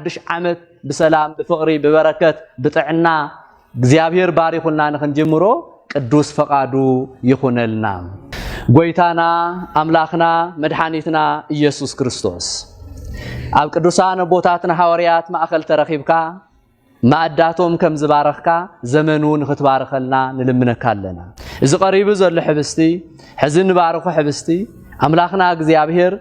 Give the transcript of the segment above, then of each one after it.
حدش عمت بسلام بفقري ببركة بطعنا እግዚአብሔር ባሪኹና ንኽንጀምሮ ቅዱስ ፈቃዱ ይኹነልና ጎይታና አምላኽና መድኃኒትና ኢየሱስ ክርስቶስ ኣብ ቅዱሳን ቦታትና ሐዋርያት ማእኸል ተረኺብካ ማዕዳቶም ከም ዝባረኽካ ዘመኑ ንኽትባረኸልና ንልምነካ ኣለና እዚ ቀሪቡ ዘሎ ሕብስቲ ሕዚ ንባረኹ ሕብስቲ አምላኽና እግዚአብሔር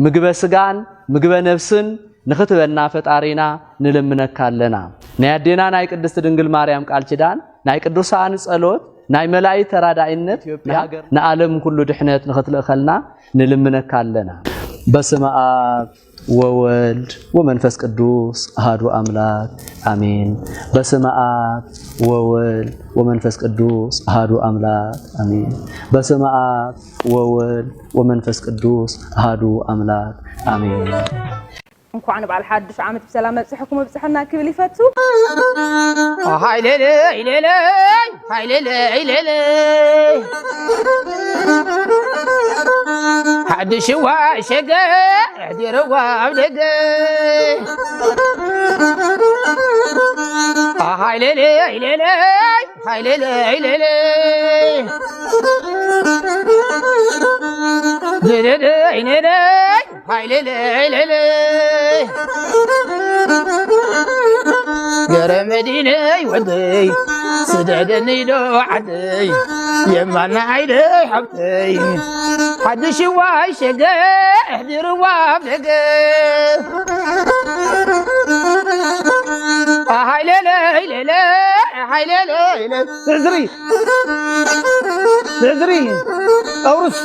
ምግበ ስጋን ምግበ ነፍስን ንኽትበና ፈጣሪና ንልምነካ ኣለና ናይ አዴና ናይ ቅድስት ድንግል ማርያም ቃል ኪዳን ናይ ቅዱሳን ጸሎት ናይ መላእክት ተራዳኢነት ንዓለም ኩሉ ድሕነት ንኽትልእኸልና ንልምነካ ኣለና በስመ አብ ወወልድ ወመንፈስ ቅዱስ አሐዱ አምላክ አሜን በስመ አብ ወወልድ ወመንፈስ ቅዱስ አሐዱ አምላክ አሜን በስመ አብ ወወልድ ወመንፈስ ቅዱስ አሐዱ አምላክ አሜን እንኳን በዓል ሐድሽ ዓመት በሰላም መጽሐኩም በጽሐና ክብል ይፈቱ ሃይሌሌ ሃይሌሌ ሃይሌሌ ሃይሌሌ ሐድሽ ዋሸገ እህዲረዋ አብደገ ሃይሌሌ ሃይሌሌ ሃይሌሌ ሃይሌሌ ደደደ አይነደ ሃይሌሌ ሃይሌሌ ገረመዲነ ወደይ ስደደኒ ዶ ዓደይ የማና አይደ ሐብተይ ሐድሽ ዋሸገ እህዲረዋ አብደገ ሃይሌሌ ሃይሌሌ ሃይሌሌ ሃይሌሌ ትዝሪ أورس